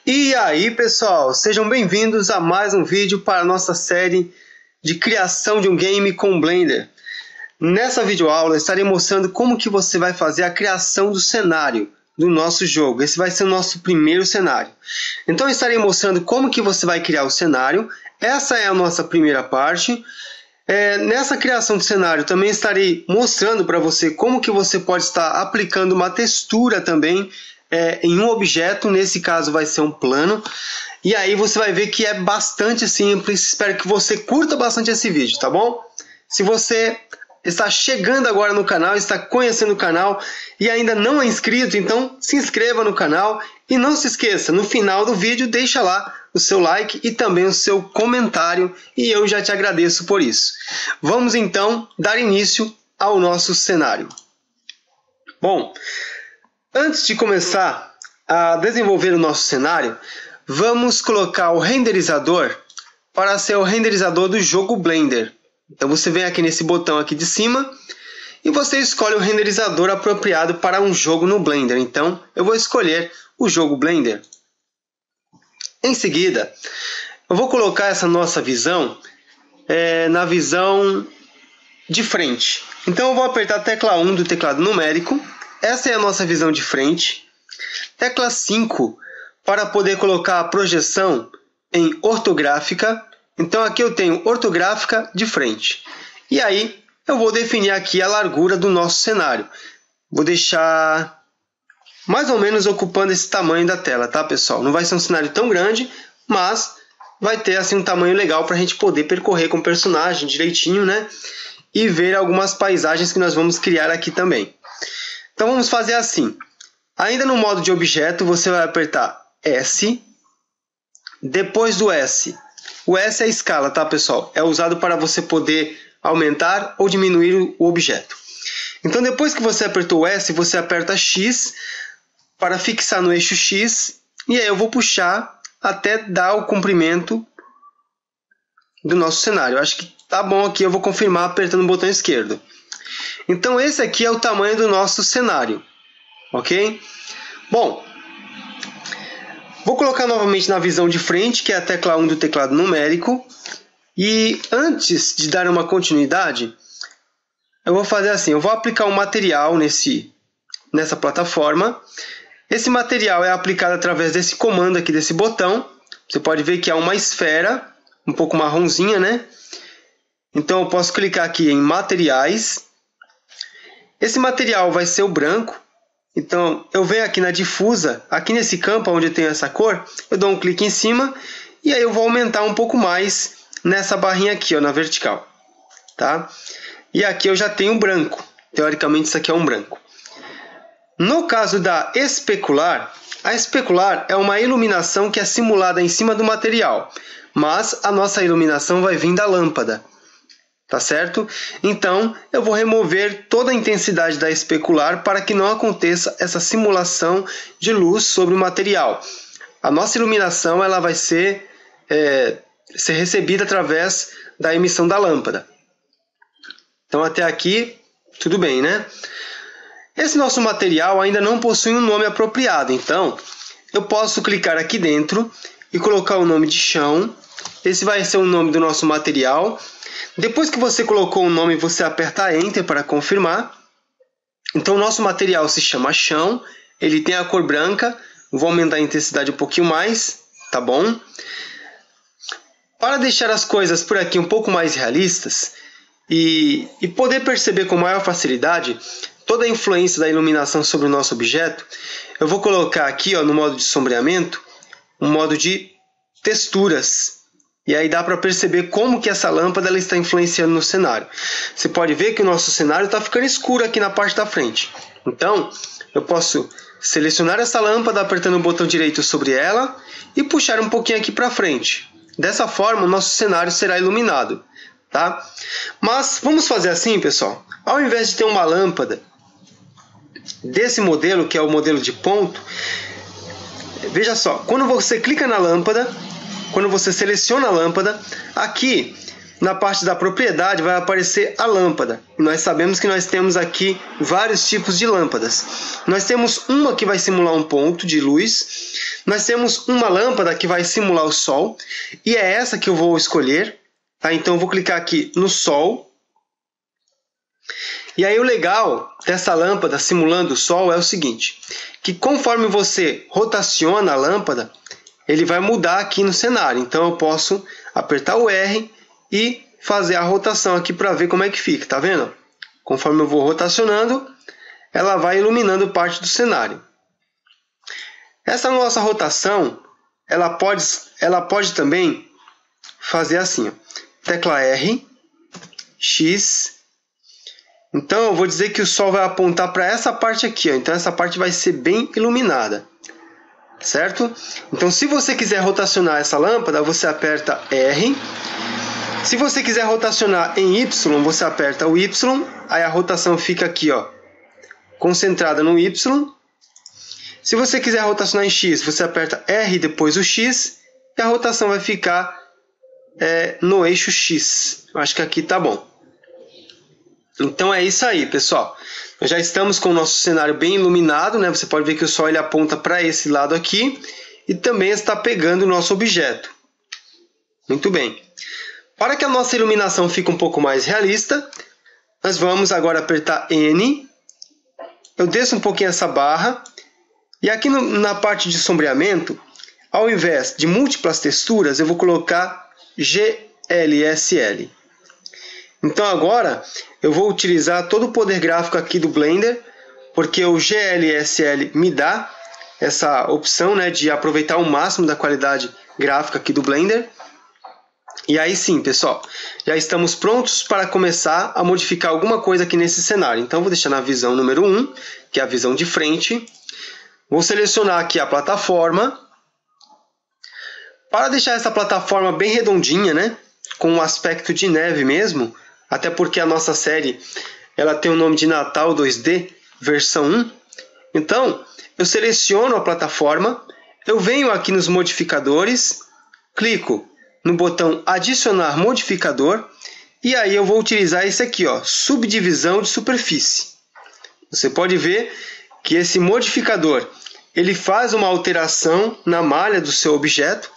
E aí, pessoal, sejam bem-vindos a mais um vídeo para a nossa série de criação de um game com Blender. Nessa videoaula, eu estarei mostrando como que você vai fazer a criação do cenário do nosso jogo. Esse vai ser o nosso primeiro cenário. Então, eu estarei mostrando como que você vai criar o cenário. Essa é a nossa primeira parte. Nessa criação do cenário, também estarei mostrando para você como que você pode estar aplicando uma textura também em um objeto. Nesse caso vai ser um plano. E aí você vai ver que é bastante simples. Espero que você curta bastante esse vídeo, tá bom? Se você está chegando agora no canal, está conhecendo o canal e ainda não é inscrito, então se inscreva no canal e não se esqueça, no final do vídeo deixa lá o seu like e também o seu comentário e eu já te agradeço por isso. Vamos então dar início ao nosso cenário. Bom, antes de começar a desenvolver o nosso cenário, vamos colocar o renderizador para ser o renderizador do jogo Blender. Então você vem aqui nesse botão aqui de cima e você escolhe o renderizador apropriado para um jogo no Blender. Então eu vou escolher o jogo Blender. Em seguida, eu vou colocar essa nossa visão na visão de frente. Então eu vou apertar a tecla 1 do teclado numérico. Essa é a nossa visão de frente. Tecla 5 para poder colocar a projeção em ortográfica. Então aqui eu tenho ortográfica de frente. E aí eu vou definir aqui a largura do nosso cenário. Vou deixar mais ou menos ocupando esse tamanho da tela, tá, pessoal? Não vai ser um cenário tão grande, mas vai ter assim um tamanho legal para a gente poder percorrer com o personagem direitinho, né? E ver algumas paisagens que nós vamos criar aqui também. Então vamos fazer assim. Ainda no modo de objeto, você vai apertar S. Depois do S, o S é a escala, tá, pessoal? É usado para você poder aumentar ou diminuir o objeto. Então, depois que você apertou o S, você aperta X para fixar no eixo X. E aí eu vou puxar até dar o comprimento do nosso cenário. Eu acho que tá bom aqui, eu vou confirmar apertando o botão esquerdo. Então, esse aqui é o tamanho do nosso cenário. Ok? Bom, vou colocar novamente na visão de frente, que é a tecla 1 do teclado numérico. E antes de dar uma continuidade, eu vou fazer assim. Eu vou aplicar um material nessa plataforma. Esse material é aplicado através desse comando aqui, desse botão. Você pode ver que é uma esfera, um pouco marronzinha, né? Então eu posso clicar aqui em materiais. Esse material vai ser o branco. Então, eu venho aqui na difusa, aqui nesse campo onde eu tenho essa cor, eu dou um clique em cima e aí eu vou aumentar um pouco mais nessa barrinha aqui, ó, na vertical. Tá? E aqui eu já tenho branco. Teoricamente, isso aqui é um branco. No caso da especular, a especular é uma iluminação que é simulada em cima do material, mas a nossa iluminação vai vir da lâmpada. Tá certo? Então, eu vou remover toda a intensidade da especular para que não aconteça essa simulação de luz sobre o material. A nossa iluminação ela vai ser recebida através da emissão da lâmpada. Então, até aqui, tudo bem, né? Esse nosso material ainda não possui um nome apropriado. Então, eu posso clicar aqui dentro e colocar o nome de chão. Esse vai ser o nome do nosso material. Depois que você colocou o nome, você aperta Enter para confirmar. Então, o nosso material se chama chão. Ele tem a cor branca. Vou aumentar a intensidade um pouquinho mais. Tá bom? Para deixar as coisas por aqui um pouco mais realistas e poder perceber com maior facilidade toda a influência da iluminação sobre o nosso objeto, eu vou colocar aqui, ó, no modo de sombreamento, um modo de texturas. E aí dá para perceber como que essa lâmpada ela está influenciando no cenário. Você pode ver que o nosso cenário está ficando escuro aqui na parte da frente. Então, eu posso selecionar essa lâmpada apertando o botão direito sobre ela e puxar um pouquinho aqui para frente. Dessa forma, o nosso cenário será iluminado. Tá? Mas vamos fazer assim, pessoal. Ao invés de ter uma lâmpada desse modelo, que é o modelo de ponto, veja só, quando você clica na lâmpada, quando você seleciona a lâmpada, aqui na parte da propriedade vai aparecer a lâmpada. E nós sabemos que nós temos aqui vários tipos de lâmpadas. Nós temos uma que vai simular um ponto de luz. nós temos uma lâmpada que vai simular o Sol, e é essa que eu vou escolher. Tá? Então eu vou clicar aqui no Sol. E aí o legal dessa lâmpada simulando o Sol é o seguinte, que conforme você rotaciona a lâmpada, ele vai mudar aqui no cenário. Então eu posso apertar o R e fazer a rotação aqui para ver como é que fica, tá vendo? Conforme eu vou rotacionando, ela vai iluminando parte do cenário. Essa nossa rotação, ela pode também fazer assim, ó, tecla R, X. Então eu vou dizer que o Sol vai apontar para essa parte aqui, ó. Então essa parte vai ser bem iluminada, certo? Então se você quiser rotacionar essa lâmpada, você aperta R. Se você quiser rotacionar em Y, você aperta o Y, aí a rotação fica aqui, ó, concentrada no Y. Se você quiser rotacionar em X, você aperta R e depois o X, e a rotação vai ficar no eixo X. Eu acho que aqui tá bom. Então é isso aí, pessoal. Nós já estamos com o nosso cenário bem iluminado, né? Você pode ver que o Sol ele aponta para esse lado aqui e também está pegando o nosso objeto. Muito bem. Para que a nossa iluminação fique um pouco mais realista, nós vamos agora apertar N. Eu desço um pouquinho essa barra. E aqui na parte de sombreamento, ao invés de múltiplas texturas, eu vou colocar GLSL. Então agora eu vou utilizar todo o poder gráfico aqui do Blender, porque o GLSL me dá essa opção, né, de aproveitar o máximo da qualidade gráfica aqui do Blender. E aí sim, pessoal, já estamos prontos para começar a modificar alguma coisa aqui nesse cenário. Então vou deixar na visão número 1, que é a visão de frente. Vou selecionar aqui a plataforma. Para deixar essa plataforma bem redondinha, né, com um aspecto de neve mesmo, até porque a nossa série ela tem o nome de Natal 2D versão 1. Então, eu seleciono a plataforma, eu venho aqui nos modificadores, clico no botão adicionar modificador, e aí eu vou utilizar esse aqui, ó, subdivisão de superfície. Você pode ver que esse modificador ele faz uma alteração na malha do seu objeto.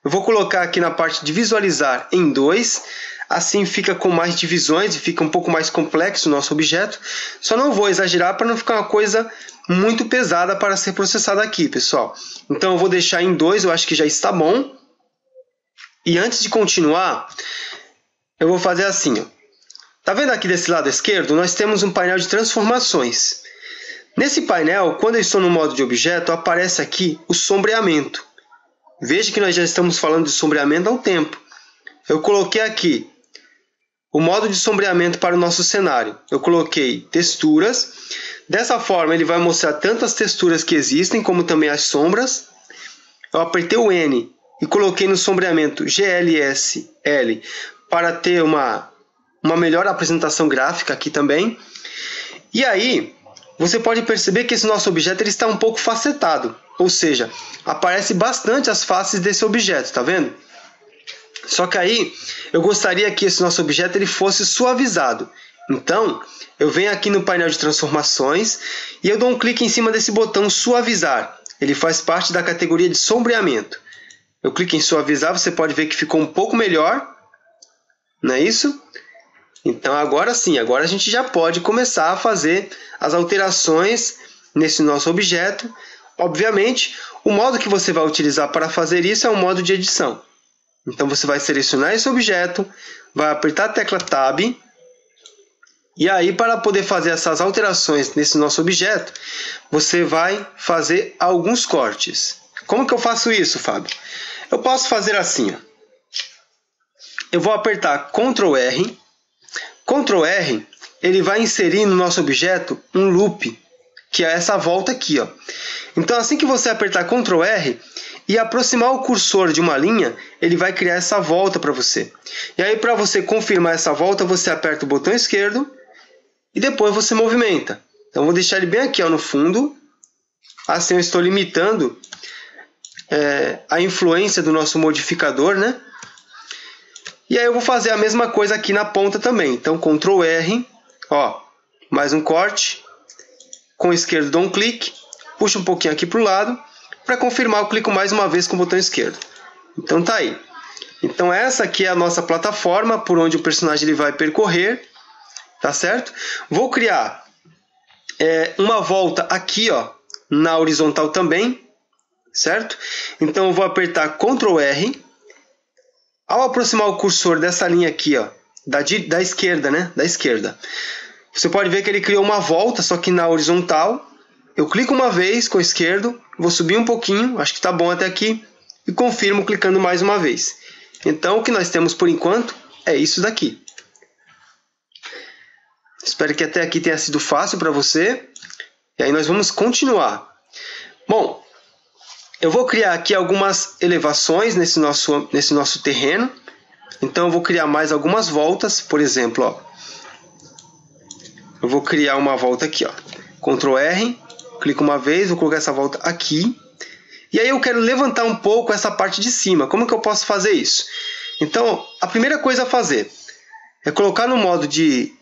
Eu vou colocar aqui na parte de visualizar em 2, assim fica com mais divisões e fica um pouco mais complexo o nosso objeto. Só não vou exagerar para não ficar uma coisa muito pesada para ser processada aqui, pessoal. Então eu vou deixar em 2, eu acho que já está bom. E antes de continuar, eu vou fazer assim, ó. Tá vendo aqui desse lado esquerdo? Nós temos um painel de transformações. Nesse painel, quando eu estou no modo de objeto, aparece aqui o sombreamento. Veja que nós já estamos falando de sombreamento há um tempo. Eu coloquei aqui o modo de sombreamento para o nosso cenário. Eu coloquei texturas. Dessa forma, ele vai mostrar tanto as texturas que existem, como também as sombras. Eu apertei o N e coloquei no sombreamento GLSL para ter uma melhor apresentação gráfica aqui também. E aí, você pode perceber que esse nosso objeto ele está um pouco facetado. Ou seja, aparece bastante as faces desse objeto, tá vendo? Só que aí, eu gostaria que esse nosso objeto ele fosse suavizado. Então, eu venho aqui no painel de transformações e eu dou um clique em cima desse botão suavizar. Ele faz parte da categoria de sombreamento. Eu clico em suavizar, você pode ver que ficou um pouco melhor. Não é isso? Então agora sim, agora a gente já pode começar a fazer as alterações nesse nosso objeto. Obviamente, o modo que você vai utilizar para fazer isso é o modo de edição. Então você vai selecionar esse objeto, vai apertar a tecla Tab. E aí, para poder fazer essas alterações nesse nosso objeto, você vai fazer alguns cortes. Como que eu faço isso, Fábio? Eu posso fazer assim, ó. Eu vou apertar Ctrl R. Ctrl R, ele vai inserir no nosso objeto um loop, que é essa volta aqui, ó. Então, assim que você apertar Ctrl R e aproximar o cursor de uma linha, ele vai criar essa volta para você. E aí, para você confirmar essa volta, você aperta o botão esquerdo e depois você movimenta. Então, vou deixar ele bem aqui, ó, no fundo. Assim eu estou limitando a influência do nosso modificador, né? E aí eu vou fazer a mesma coisa aqui na ponta também. Então, Ctrl R, ó, mais um corte. Com o esquerdo dou um clique, puxo um pouquinho aqui para o lado, Para confirmar, eu clico mais uma vez com o botão esquerdo. Então tá aí. Então essa aqui é a nossa plataforma por onde o personagem ele vai percorrer, tá certo? Vou criar uma volta aqui, ó, na horizontal também, certo? Então eu vou apertar Ctrl R. Ao aproximar o cursor dessa linha aqui, ó, da esquerda, né? Da esquerda. Você pode ver que ele criou uma volta, só que na horizontal. Eu clico uma vez com o esquerdo, vou subir um pouquinho, acho que está bom até aqui, e confirmo clicando mais uma vez. Então o que nós temos por enquanto é isso daqui. Espero que até aqui tenha sido fácil para você. E aí nós vamos continuar. Bom, eu vou criar aqui algumas elevações nesse nosso terreno. Então eu vou criar mais algumas voltas. Por exemplo, ó, eu vou criar uma volta aqui, ó. Ctrl R, clico uma vez, vou colocar essa volta aqui. E aí eu quero levantar um pouco essa parte de cima. Como que eu posso fazer isso? Então, a primeira coisa a fazer é colocar no modo de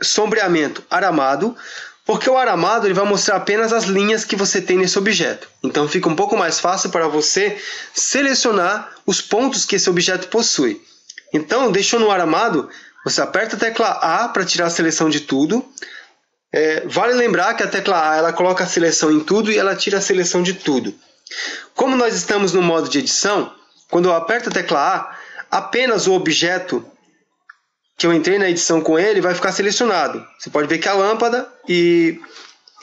sombreamento aramado, porque o aramado ele vai mostrar apenas as linhas que você tem nesse objeto. Então fica um pouco mais fácil para você selecionar os pontos que esse objeto possui. Então, deixou no aramado, você aperta a tecla A para tirar a seleção de tudo. Vale lembrar que a tecla A ela coloca a seleção em tudo e ela tira a seleção de tudo. Como nós estamos no modo de edição, quando eu aperto a tecla A, apenas o objeto que eu entrei na edição com ele vai ficar selecionado. Você pode ver que a lâmpada e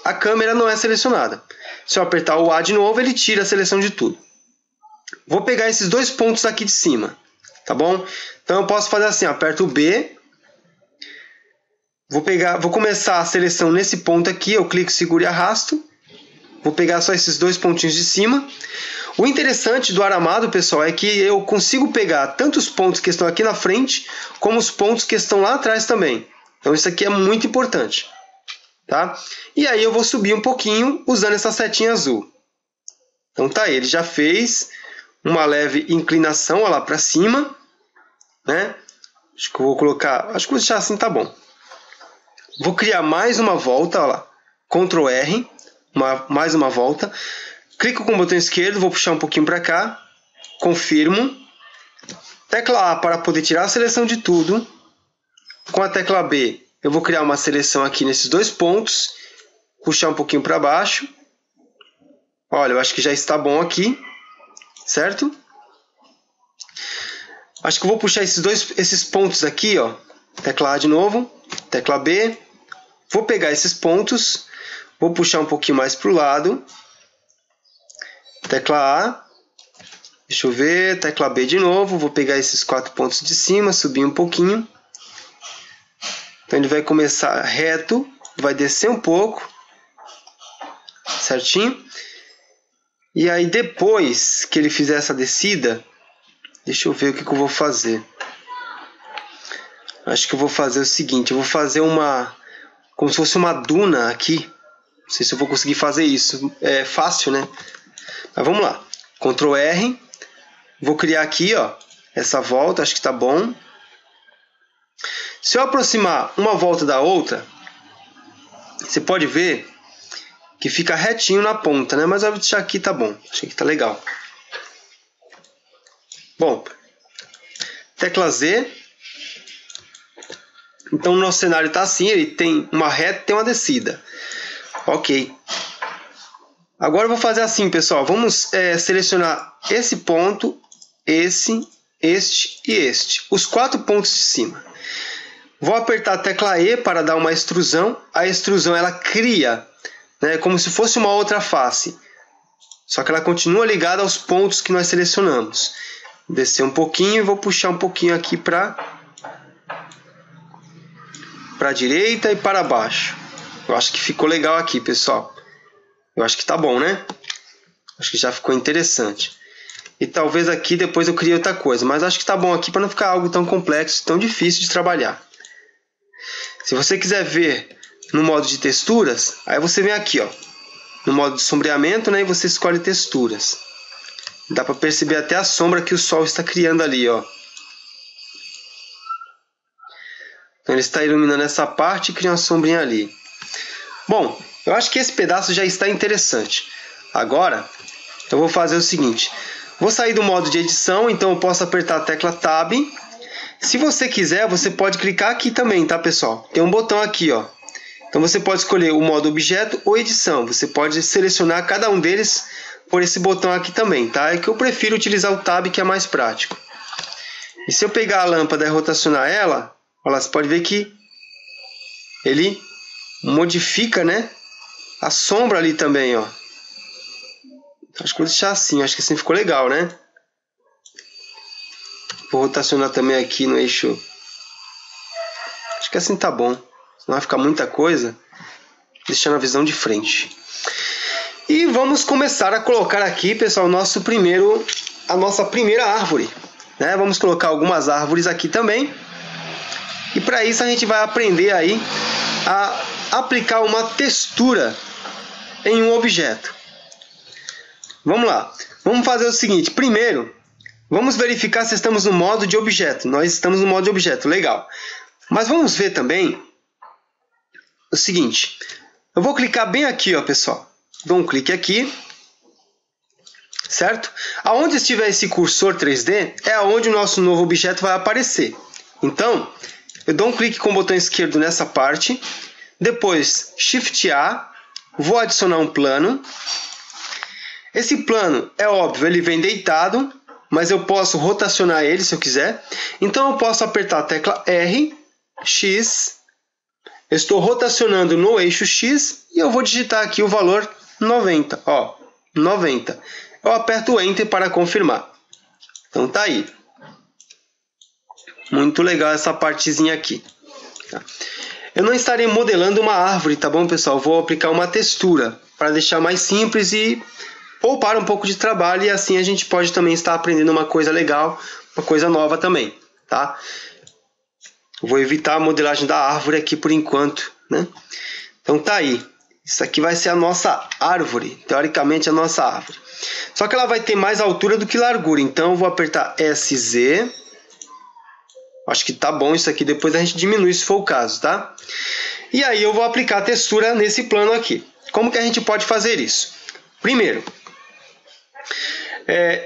a câmera não é selecionada. Se eu apertar o A de novo, ele tira a seleção de tudo. Vou pegar esses dois pontos aqui de cima, tá bom? Então eu posso fazer assim, aperto o B. Vou começar a seleção nesse ponto aqui, eu clico, seguro e arrasto. Vou pegar só esses dois pontinhos de cima. O interessante do aramado, pessoal, é que eu consigo pegar tanto os pontos que estão aqui na frente, como os pontos que estão lá atrás também. Então isso aqui é muito importante. Tá? E aí eu vou subir um pouquinho usando essa setinha azul. Então tá aí, ele já fez uma leve inclinação lá para cima. Né? Acho que eu vou colocar, acho que vou deixar assim, tá bom. Vou criar mais uma volta, ó lá. Ctrl R, mais uma volta. Clico com o botão esquerdo, vou puxar um pouquinho para cá. Confirmo. Tecla A para poder tirar a seleção de tudo. Com a tecla B, eu vou criar uma seleção aqui nesses dois pontos. Puxar um pouquinho para baixo. Olha, eu acho que já está bom aqui. Certo? Acho que eu vou puxar esses pontos aqui, ó. Tecla A de novo. Tecla B. Vou pegar esses pontos, vou puxar um pouquinho mais para o lado. Tecla A. Deixa eu ver, tecla B de novo. Vou pegar esses 4 pontos de cima, subir um pouquinho. Então ele vai começar reto, vai descer um pouco. Certinho? E aí depois que ele fizer essa descida, deixa eu ver o que eu vou fazer. Acho que eu vou fazer o seguinte, eu vou fazer como se fosse uma duna aqui. Não sei se eu vou conseguir fazer isso. É fácil, né? Mas vamos lá. Ctrl R. Vou criar aqui, ó, essa volta. Acho que está bom. Se eu aproximar uma volta da outra, você pode ver que fica retinho na ponta, né? Mas eu vou deixar aqui, tá bom. Acho que tá legal. Bom. Tecla Z. Então o nosso cenário está assim, ele tem uma reta e tem uma descida. Ok. Agora eu vou fazer assim, pessoal. Vamos selecionar esse ponto, este e este. Os 4 pontos de cima. Vou apertar a tecla E para dar uma extrusão. A extrusão ela cria, né, como se fosse uma outra face. Só que ela continua ligada aos pontos que nós selecionamos. Vou descer um pouquinho e vou puxar um pouquinho aqui para a direita e para baixo. Eu acho que ficou legal aqui, pessoal. Eu acho que tá bom, né? Acho que já ficou interessante. E talvez aqui depois eu crie outra coisa. Mas acho que tá bom aqui para não ficar algo tão complexo, tão difícil de trabalhar. Se você quiser ver no modo de texturas, aí você vem aqui, ó, no modo de sombreamento, né, e você escolhe texturas. Dá para perceber até a sombra que o sol está criando ali, ó. Então ele está iluminando essa parte e cria uma sombrinha ali. Bom, eu acho que esse pedaço já está interessante. Agora, Eu vou fazer o seguinte. Vou sair do modo de edição, então eu posso apertar a tecla Tab. Se você quiser, você pode clicar aqui também, tá, pessoal? Tem um botão aqui, ó. Então você pode escolher o modo objeto ou edição. Você pode selecionar cada um deles por esse botão aqui também, tá? É que eu prefiro utilizar o Tab, que é mais prático. E se eu pegar a lâmpada e rotacionar ela, olha lá, você pode ver que ele modifica, né, a sombra ali também, ó. Acho que vou deixar assim, acho que assim ficou legal, né? Vou rotacionar também aqui no eixo. Acho que assim tá bom. Não vai ficar muita coisa. Deixando a visão de frente. E vamos começar a colocar aqui, pessoal, a nossa primeira árvore, né? Vamos colocar algumas árvores aqui também. E para isso a gente vai aprender aí a aplicar uma textura em um objeto. Vamos lá. Vamos fazer o seguinte. Primeiro, vamos verificar se estamos no modo de objeto. Nós estamos no modo de objeto. Legal. Mas vamos ver também o seguinte. Eu vou clicar bem aqui, ó, pessoal. Dou um clique aqui. Certo? Aonde estiver esse cursor 3D é aonde o nosso novo objeto vai aparecer. Então, eu dou um clique com o botão esquerdo nessa parte. Depois, Shift A. Vou adicionar um plano. Esse plano, é óbvio, ele vem deitado, mas eu posso rotacionar ele se eu quiser. Então eu posso apertar a tecla R, X. Eu estou rotacionando no eixo X e eu vou digitar aqui o valor 90. Ó, 90. Eu aperto o Enter para confirmar. Então tá aí. Muito legal essa partezinha aqui. Eu não estarei modelando uma árvore, tá bom, pessoal? Vou aplicar uma textura para deixar mais simples e poupar um pouco de trabalho, e assim a gente pode também estar aprendendo uma coisa legal, uma coisa nova também, tá? Vou evitar a modelagem da árvore aqui por enquanto, né? Então tá aí. Isso aqui vai ser a nossa árvore, teoricamente a nossa árvore. Só que ela vai ter mais altura do que largura, então eu vou apertar SZ. Acho que tá bom isso aqui, depois a gente diminui se for o caso, tá? E aí eu vou aplicar a textura nesse plano aqui. Como que a gente pode fazer isso? Primeiro,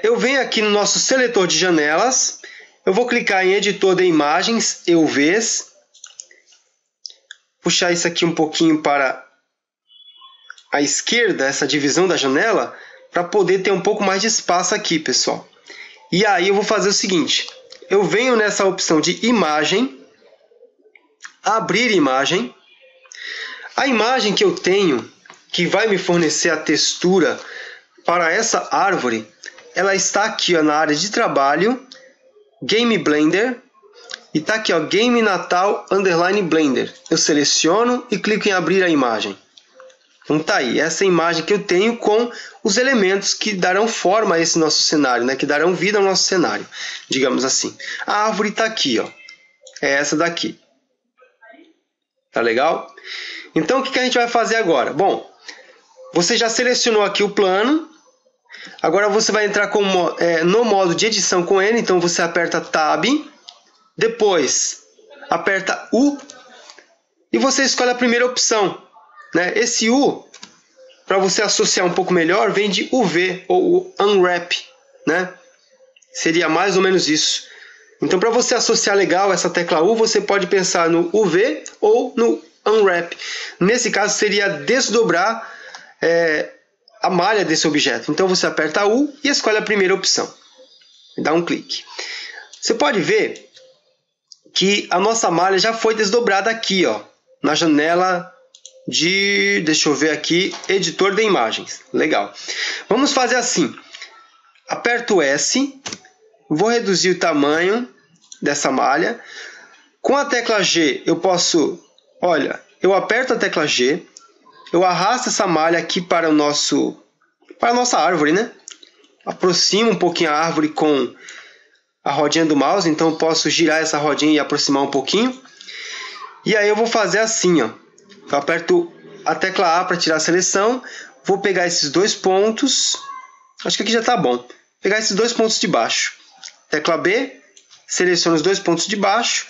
eu venho aqui no nosso seletor de janelas, eu vou clicar em editor de imagens, UVs, puxar isso aqui um pouquinho para a esquerda, essa divisão da janela, para poder ter um pouco mais de espaço aqui, pessoal. E aí eu vou fazer o seguinte, eu venho nessa opção de imagem, abrir imagem, a imagem que eu tenho, que vai me fornecer a textura para essa árvore, ela está aqui, ó, na área de trabalho, Game Blender, e está aqui, ó, Game Natal _ Blender. Eu seleciono e clico em abrir a imagem. Então tá aí, essa é a imagem que eu tenho com os elementos que darão forma a esse nosso cenário, né? Que darão vida ao nosso cenário, digamos assim. A árvore está aqui, ó, é essa daqui. Tá legal? Então o que a gente vai fazer agora? Bom, você já selecionou aqui o plano. Agora você vai entrar no modo de edição com ele. Então você aperta Tab. Depois aperta U. E você escolhe a primeira opção, né? Esse U, para você associar um pouco melhor, vem de UV ou Unwrap, né? Seria mais ou menos isso. Então para você associar legal essa tecla U, você pode pensar no UV ou no Unwrap. Nesse caso seria desdobrar a malha desse objeto. Então você aperta U e escolhe a primeira opção. Dá um clique. Você pode ver que a nossa malha já foi desdobrada aqui, ó, na janela de, deixa eu ver aqui, editor de imagens. Legal. Vamos fazer assim. Aperto S, vou reduzir o tamanho dessa malha. Com a tecla G eu posso, olha, eu aperto a tecla G, eu arrasto essa malha aqui para a nossa árvore, né? Aproximo um pouquinho a árvore com a rodinha do mouse, então eu posso girar essa rodinha e aproximar um pouquinho. E aí eu vou fazer assim, ó. Eu aperto a tecla A para tirar a seleção, vou pegar esses dois pontos, acho que aqui já está bom. Vou pegar esses dois pontos de baixo. Tecla B, seleciono os dois pontos de baixo,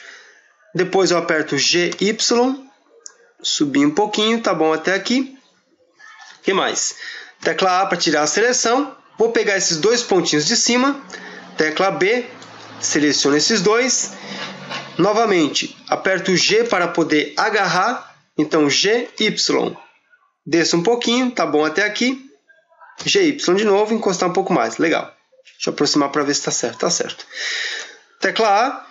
depois eu aperto GY, subir um pouquinho, tá bom até aqui. O que mais? Tecla A para tirar a seleção, vou pegar esses dois pontinhos de cima, tecla B, seleciono esses dois. Novamente, aperto G para poder agarrar. Então, GY. Desço um pouquinho, tá bom até aqui. GY de novo, encostar um pouco mais. Legal. Deixa eu aproximar para ver se está certo. Tá certo. Tecla A.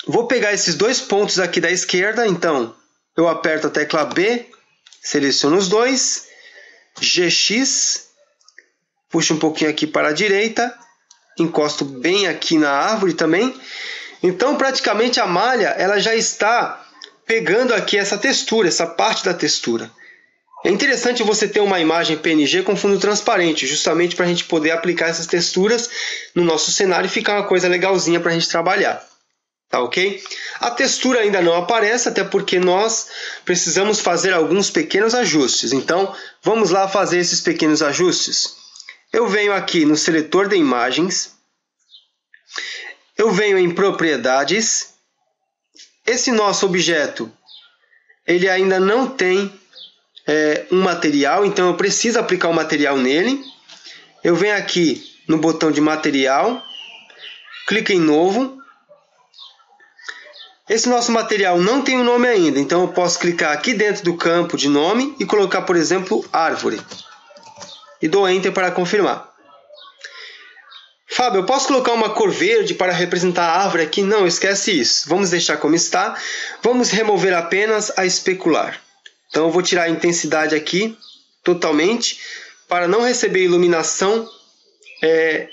Vou pegar esses dois pontos aqui da esquerda. Então, eu aperto a tecla B, seleciono os dois. GX. Puxo um pouquinho aqui para a direita. Encosto bem aqui na árvore também. Então, praticamente a malha ela já está pegando aqui essa textura, essa parte da textura. É interessante você ter uma imagem PNG com fundo transparente, justamente para a gente poder aplicar essas texturas no nosso cenário e ficar uma coisa legalzinha para a gente trabalhar. Tá ok? A textura ainda não aparece, até porque nós precisamos fazer alguns pequenos ajustes. Então, vamos lá fazer esses pequenos ajustes. Eu venho aqui no seletor de imagens. Eu venho em propriedades. Esse nosso objeto, ele ainda não tem um material, então eu preciso aplicar um material nele. Eu venho aqui no botão de material, clico em novo. Esse nosso material não tem um nome ainda, então eu posso clicar aqui dentro do campo de nome e colocar, por exemplo, árvore. E dou Enter para confirmar. Fábio, eu posso colocar uma cor verde para representar a árvore aqui? Não, esquece isso. Vamos deixar como está. Vamos remover apenas a especular. Então eu vou tirar a intensidade aqui totalmente para não receber iluminação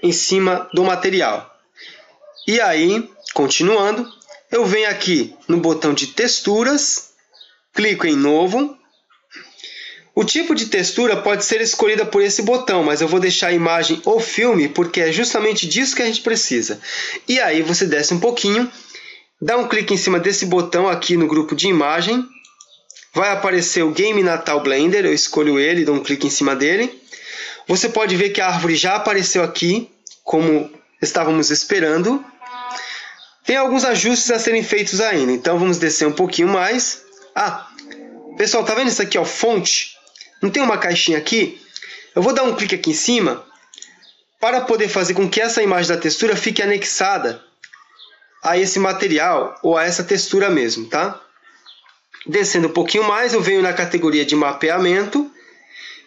em cima do material. E aí, continuando, eu venho aqui no botão de texturas, clico em novo. O tipo de textura pode ser escolhida por esse botão, mas eu vou deixar a imagem ou filme porque é justamente disso que a gente precisa. E aí você desce um pouquinho, dá um clique em cima desse botão aqui no grupo de imagem. Vai aparecer o Game Natal Blender, eu escolho ele, dou um clique em cima dele. Você pode ver que a árvore já apareceu aqui, como estávamos esperando. Tem alguns ajustes a serem feitos ainda, então vamos descer um pouquinho mais. Pessoal, tá vendo isso aqui, ó, fonte? Não tem uma caixinha aqui? Eu vou dar um clique aqui em cima para poder fazer com que essa imagem da textura fique anexada a esse material ou a essa textura mesmo, tá? Descendo um pouquinho mais, eu venho na categoria de mapeamento.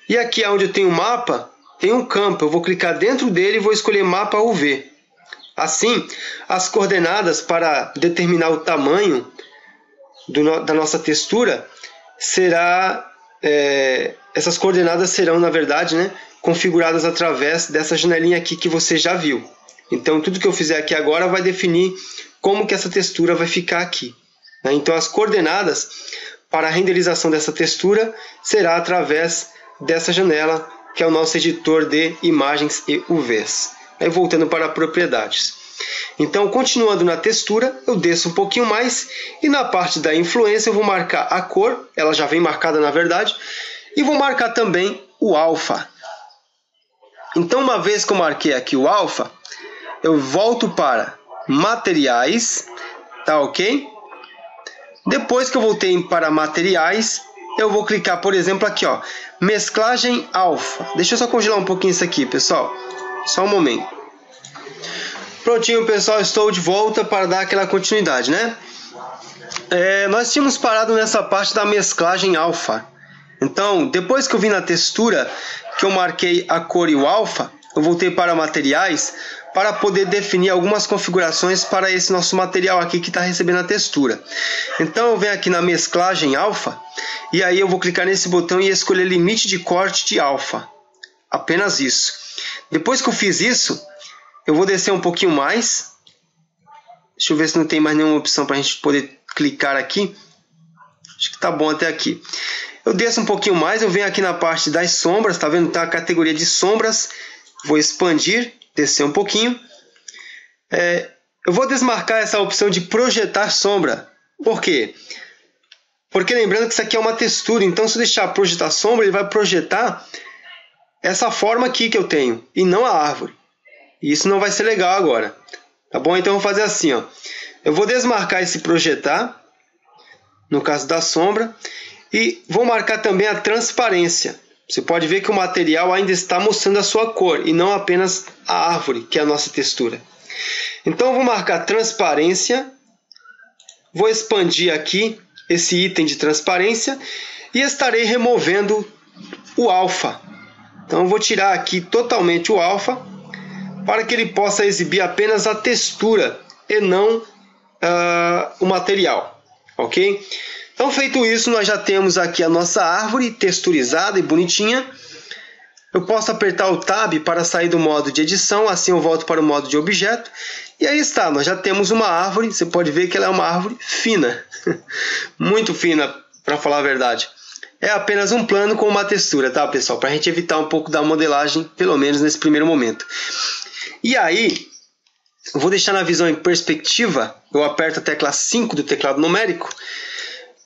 E aqui onde eu tenho mapa, tem um campo. Eu vou clicar dentro dele e vou escolher mapa UV. Assim, as coordenadas para determinar o tamanho da nossa textura essas coordenadas serão, na verdade, configuradas através dessa janelinha aqui que você já viu. Então, tudo que eu fizer aqui agora vai definir como que essa textura vai ficar aqui. Então, as coordenadas para a renderização dessa textura será através dessa janela, que é o nosso editor de imagens e UVs. Aí, voltando para propriedades. Então, continuando na textura, eu desço um pouquinho mais e na parte da influência eu vou marcar a cor, ela já vem marcada na verdade, e vou marcar também o alfa. Então, uma vez que eu marquei aqui o alfa, eu volto para materiais, tá ok? Depois que eu voltei para materiais, eu vou clicar, por exemplo, aqui, ó, mesclagem alfa. Deixa eu só congelar um pouquinho isso aqui, pessoal. Só um momento. Prontinho, pessoal, estou de volta para dar aquela continuidade, né? Nós tínhamos parado nessa parte da mesclagem alfa. Então, depois que eu vim na textura, que eu marquei a cor e o alfa, eu voltei para materiais para poder definir algumas configurações para esse nosso material aqui que está recebendo a textura. Então, eu venho aqui na mesclagem alfa e aí eu vou clicar nesse botão e escolher limite de corte de alfa. Apenas isso. Depois que eu fiz isso, eu vou descer um pouquinho mais. Deixa eu ver se não tem mais nenhuma opção para a gente poder clicar aqui. Acho que está bom até aqui. Eu desço um pouquinho mais, eu venho aqui na parte das sombras, tá vendo? Tá a categoria de sombras. Vou expandir, descer um pouquinho. Eu vou desmarcar essa opção de projetar sombra. Por quê? Porque lembrando que isso aqui é uma textura, então se eu deixar projetar sombra, ele vai projetar essa forma aqui que eu tenho, e não a árvore. E isso não vai ser legal agora. Tá bom? Então eu vou fazer assim, ó. Eu vou desmarcar esse projetar, no caso da sombra, e vou marcar também a transparência. Você pode ver que o material ainda está mostrando a sua cor e não apenas a árvore, que é a nossa textura. Então eu vou marcar transparência, vou expandir aqui esse item de transparência e estarei removendo o alfa. Então eu vou tirar aqui totalmente o alfa para que ele possa exibir apenas a textura e não o material, ok? Então feito isso, nós já temos aqui a nossa árvore texturizada e bonitinha. Eu posso apertar o Tab para sair do modo de edição, assim eu volto para o modo de objeto. E aí está, nós já temos uma árvore, você pode ver que ela é uma árvore fina, muito fina, para falar a verdade. É apenas um plano com uma textura, tá, pessoal? Para a gente evitar um pouco da modelagem, pelo menos nesse primeiro momento. E aí, eu vou deixar na visão em perspectiva, eu aperto a tecla 5 do teclado numérico.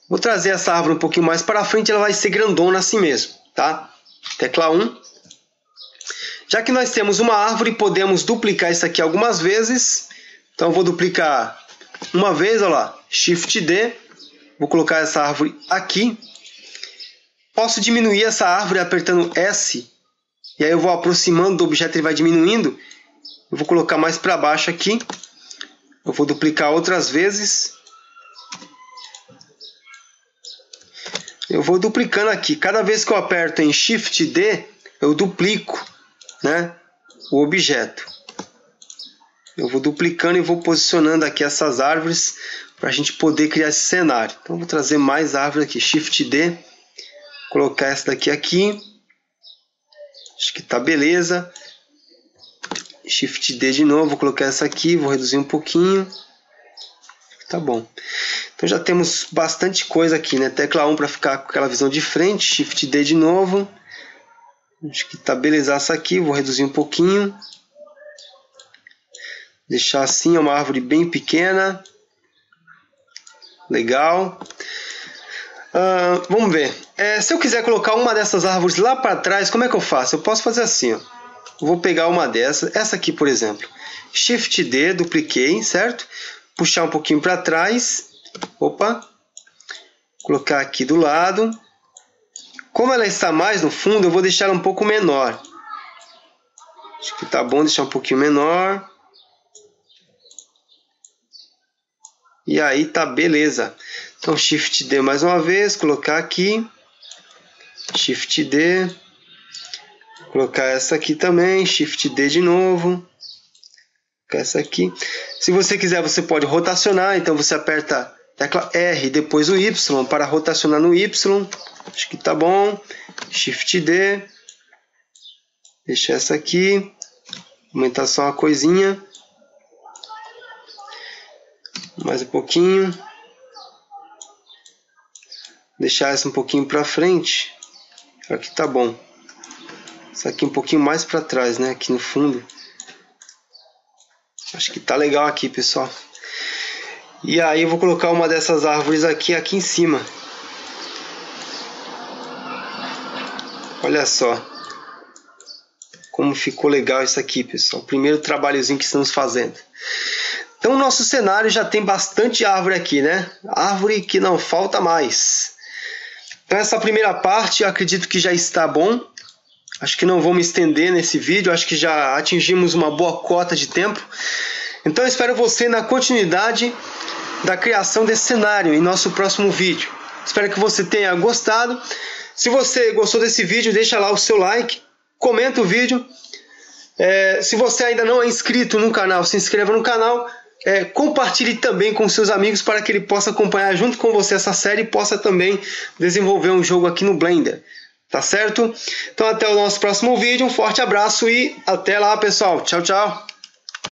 Vou trazer essa árvore um pouquinho mais para frente, ela vai ser grandona assim mesmo, tá? Tecla 1. Já que nós temos uma árvore, podemos duplicar isso aqui algumas vezes. Então eu vou duplicar uma vez, olha lá, Shift D. Vou colocar essa árvore aqui. Posso diminuir essa árvore apertando S. E aí eu vou aproximando do objeto, ele vai diminuindo. Eu vou colocar mais para baixo aqui. Eu vou duplicar outras vezes. Eu vou duplicando aqui. Cada vez que eu aperto em Shift D, eu duplico, né, o objeto. Eu vou duplicando e vou posicionando aqui essas árvores para a gente poder criar esse cenário. Então vou trazer mais árvores aqui, Shift D, colocar essa daqui aqui. Acho que tá beleza. Shift D de novo, vou colocar essa aqui, vou reduzir um pouquinho. Tá bom. Então já temos bastante coisa aqui, né? Tecla 1 para ficar com aquela visão de frente, Shift D de novo. Acho que tá beleza essa aqui, vou reduzir um pouquinho. Deixar assim, é uma árvore bem pequena. Legal. Vamos ver. Se eu quiser colocar uma dessas árvores lá para trás, como é que eu faço? Eu posso fazer assim, ó. Vou pegar uma dessas, essa aqui por exemplo. Shift D, dupliquei, certo? Puxar um pouquinho para trás. Opa. Colocar aqui do lado. Como ela está mais no fundo, eu vou deixar ela um pouco menor. Acho que tá bom deixar um pouquinho menor. E aí tá beleza. Então Shift D mais uma vez, colocar aqui. Shift D. Colocar essa aqui também, Shift D de novo. Colocar essa aqui. Se você quiser, você pode rotacionar, então você aperta a tecla R e depois o Y para rotacionar no Y. Acho que tá bom. Shift D. Deixa essa aqui. Aumentar só uma coisinha. Mais um pouquinho. Deixar essa um pouquinho para frente. Aqui tá bom. Isso aqui um pouquinho mais para trás, né? Aqui no fundo. Acho que tá legal aqui, pessoal. E aí eu vou colocar uma dessas árvores aqui em cima. Olha só. Como ficou legal isso aqui, pessoal. O primeiro trabalhozinho que estamos fazendo. Então o nosso cenário já tem bastante árvore aqui, né? Árvore que não falta mais. Então essa primeira parte eu acredito que já está bom. Acho que não vou me estender nesse vídeo, acho que já atingimos uma boa cota de tempo. Então eu espero você na continuidade da criação desse cenário em nosso próximo vídeo. Espero que você tenha gostado. Se você gostou desse vídeo, deixa lá o seu like, comenta o vídeo. Se você ainda não é inscrito no canal, se inscreva no canal. Compartilhe também com seus amigos para que ele possa acompanhar junto com você essa série e possa também desenvolver um jogo aqui no Blender. Tá certo? Então até o nosso próximo vídeo, um forte abraço e até lá, pessoal. Tchau, tchau.